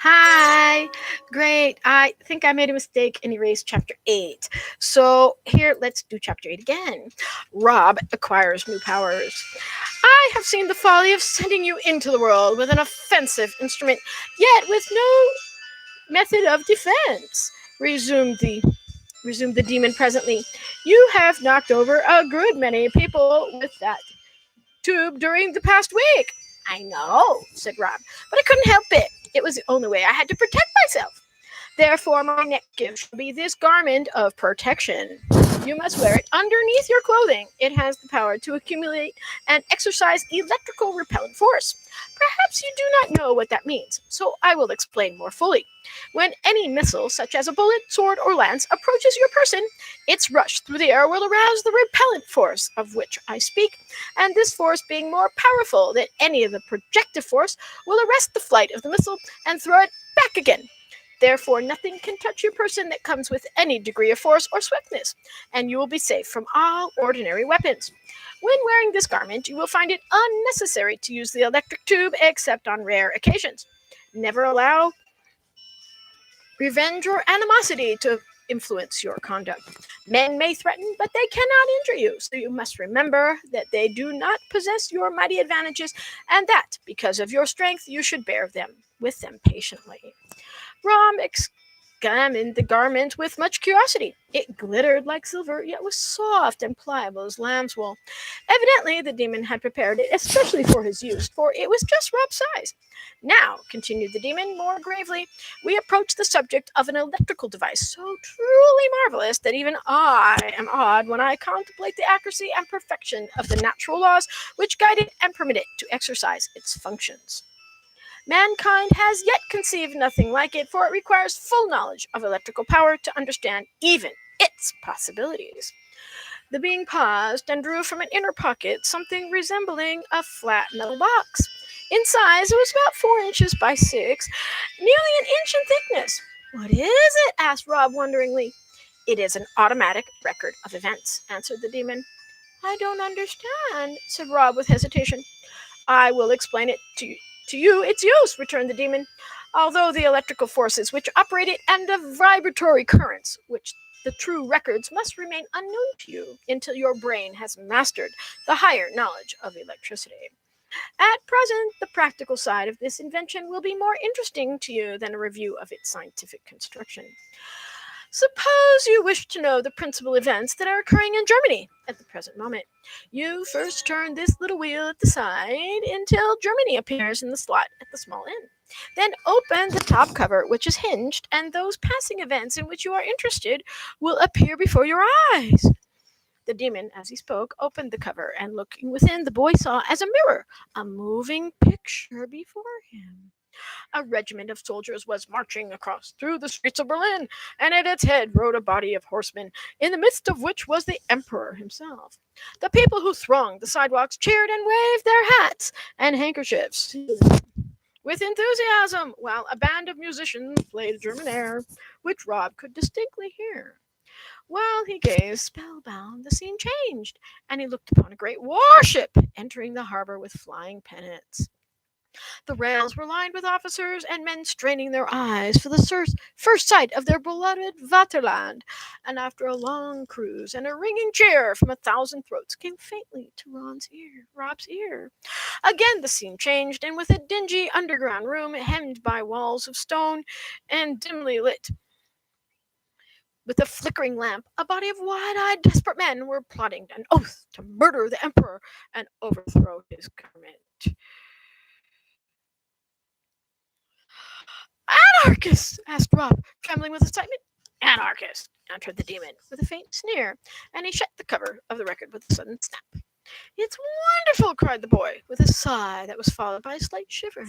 Hi. Great. I think I made a mistake and erased chapter 8. So here, let's do chapter 8 again. Rob acquires new powers. I have seen the folly of sending you into the world with an offensive instrument, yet with no method of defense. Resumed the demon presently. You have knocked over a good many people with that tube during the past week. I know, said Rob, but I couldn't help it. It was the only way I had to protect myself. Therefore, my next gift shall be this garment of protection. You must wear it underneath your clothing. It has the power to accumulate and exercise electrical repellent force. Perhaps you do not know what that means, so I will explain more fully. When any missile, such as a bullet, sword, or lance, approaches your person, its rush through the air will arouse the repellent force of which I speak, and this force, being more powerful than any of the projective force, will arrest the flight of the missile and throw it back again. Therefore, nothing can touch your person that comes with any degree of force or swiftness, and you will be safe from all ordinary weapons. When wearing this garment, you will find it unnecessary to use the electric tube except on rare occasions. Never allow revenge or animosity to influence your conduct. Men may threaten, but they cannot injure you, so you must remember that they do not possess your mighty advantages, and that, because of your strength, you should bear them with them patiently. Rom examined the garment with much curiosity. It glittered like silver, yet was soft and pliable as lamb's wool. Evidently, the demon had prepared it especially for his use, for it was just Rob's size. Now, continued the demon more gravely, we approach the subject of an electrical device so truly marvelous that even I am awed when I contemplate the accuracy and perfection of the natural laws which guide it and permit it to exercise its functions. Mankind has yet conceived nothing like it, for it requires full knowledge of electrical power to understand even its possibilities. The being paused and drew from an inner pocket something resembling a flat metal box. In size, it was about 4 inches by 6, nearly an inch in thickness. What is it? Asked Rob wonderingly. It is an automatic record of events, answered the demon. I don't understand, said Rob with hesitation. I will explain it to you its use, returned the demon. Although the electrical forces which operate it and the vibratory currents which the true records must remain unknown to you until your brain has mastered the higher knowledge of electricity. At present, the practical side of this invention will be more interesting to you than a review of its scientific construction. Suppose you wish to know the principal events that are occurring in Germany at the present moment. You first turn this little wheel at the side until Germany appears in the slot at the small end. Then open the top cover, which is hinged, and those passing events in which you are interested will appear before your eyes. The demon, as he spoke, opened the cover, and looking within, the boy saw, as a mirror, a moving picture before him. A regiment of soldiers was marching across through the streets of Berlin, and at its head rode a body of horsemen, in the midst of which was the emperor himself. The people who thronged the sidewalks cheered and waved their hats and handkerchiefs with enthusiasm, while a band of musicians played a German air, which Rob could distinctly hear. While he gazed spellbound, the scene changed, and he looked upon a great warship entering the harbor with flying pennants. The rails were lined with officers and men straining their eyes for the first sight of their beloved Vaterland, and after a long cruise and a ringing cheer from 1,000 throats came faintly to Rob's ear. Again the scene changed, and with a dingy underground room hemmed by walls of stone and dimly lit with a flickering lamp, a body of wide-eyed, desperate men were plotting an oath to murder the emperor and overthrow his government. Anarchists! Asked Rob, trembling with excitement. Anarchist! Answered the demon, with a faint sneer, and he shut the cover of the record with a sudden snap. It's wonderful! Cried the boy, with a sigh that was followed by a slight shiver.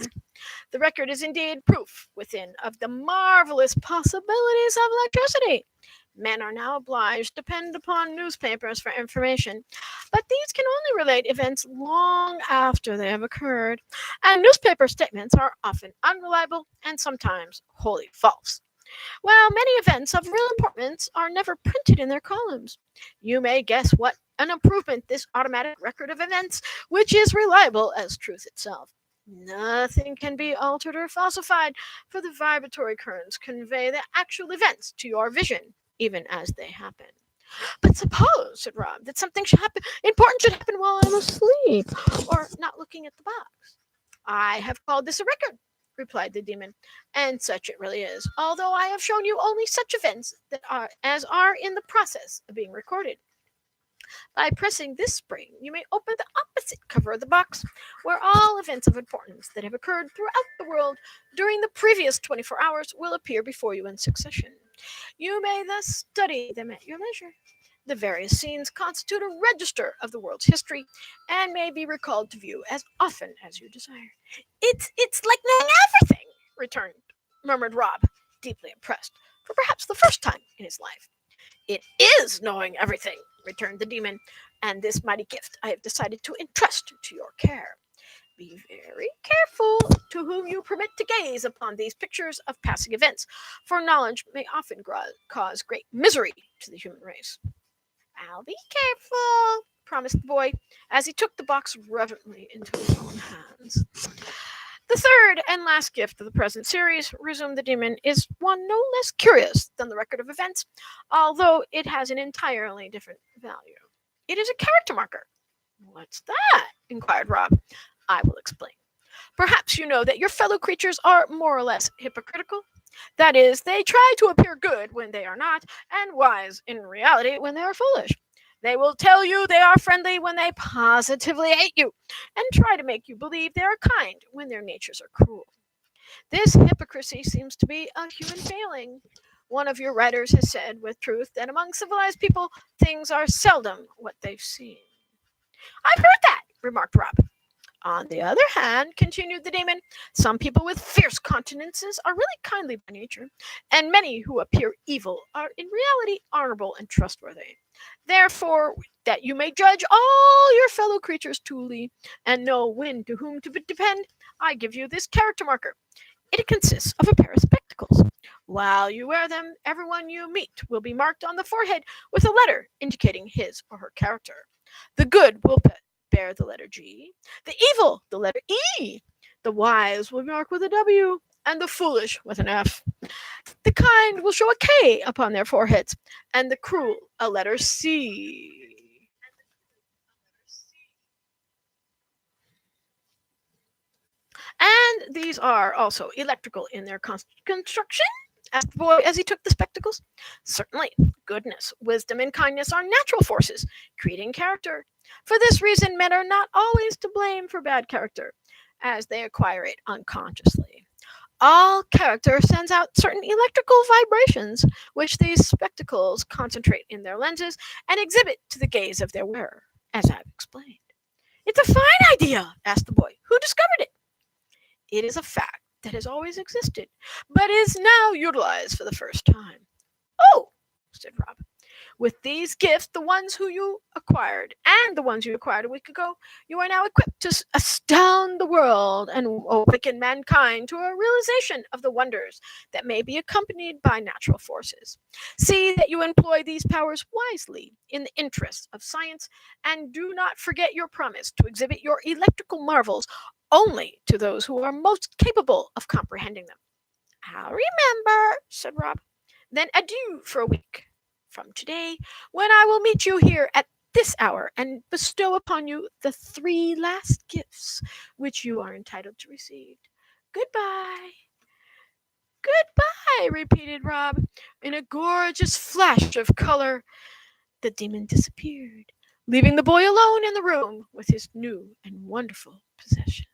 The record is indeed proof within of the marvelous possibilities of electricity. Men are now obliged to depend upon newspapers for information, but these can only relate events long after they have occurred, and newspaper statements are often unreliable and sometimes wholly false. While many events of real importance are never printed in their columns, you may guess what an improvement this automatic record of events, which is reliable as truth itself. Nothing can be altered or falsified, for the vibratory currents convey the actual events to your vision, even as they happen. But suppose, said Rob, that something should happen, important should happen while I'm asleep, or not looking at the box. I have called this a record, replied the demon, and such it really is, although I have shown you only such events that are as are in the process of being recorded. By pressing this spring, you may open the opposite cover of the box, where all events of importance that have occurred throughout the world during the previous 24 hours will appear before you in succession. You may thus study them at your leisure. The various scenes constitute a register of the world's history and may be recalled to view as often as you desire. It's like knowing everything, murmured Rob, deeply impressed, for perhaps the first time in his life. It is knowing everything, returned the demon, and this mighty gift I have decided to entrust to your care. Be very careful to whom you permit to gaze upon these pictures of passing events, for knowledge may often cause great misery to the human race. I'll be careful, promised the boy, as he took the box reverently into his own hands. The third and last gift of the present series, resumed the demon, is one no less curious than the record of events, although it has an entirely different value. It is a character marker. What's that? Inquired Rob. I will explain. Perhaps you know that your fellow creatures are more or less hypocritical. That is, they try to appear good when they are not, and wise in reality when they are foolish. They will tell you they are friendly when they positively hate you, and try to make you believe they are kind when their natures are cruel. This hypocrisy seems to be a human failing. One of your writers has said with truth that among civilized people, things are seldom what they've seen. I've heard that, remarked Rob. On the other hand, continued the demon, some people with fierce countenances are really kindly by nature, and many who appear evil are in reality honorable and trustworthy. Therefore, that you may judge all your fellow creatures truly, and know when to whom to depend, I give you this character marker. It consists of a pair of spectacles. While you wear them, everyone you meet will be marked on the forehead with a letter indicating his or her character. The good will bear the letter G, the evil the letter E, the wise will be marked with a W, and the foolish with an F. The kind will show a K upon their foreheads, and the cruel a letter C. And these are also electrical in their construction? Asked the boy as he took the spectacles. Certainly. Goodness, wisdom, and kindness are natural forces, creating character. For this reason, men are not always to blame for bad character, as they acquire it unconsciously. All character sends out certain electrical vibrations, which these spectacles concentrate in their lenses and exhibit to the gaze of their wearer, as I've explained. It's a fine idea, asked the boy. Who discovered it? It is a fact that has always existed, but is now utilized for the first time. Oh, said Rob. With these gifts, the ones who you acquired and the ones you acquired a week ago, you are now equipped to astound the world and awaken mankind to a realization of the wonders that may be accompanied by natural forces. See that you employ these powers wisely in the interests of science, and do not forget your promise to exhibit your electrical marvels only to those who are most capable of comprehending them. I'll remember, said Rob. Then adieu for a week from today, when I will meet you here at this hour and bestow upon you the 3 last gifts which you are entitled to receive. Goodbye. Goodbye, repeated Rob. In a gorgeous flash of color, the demon disappeared, leaving the boy alone in the room with his new and wonderful possession.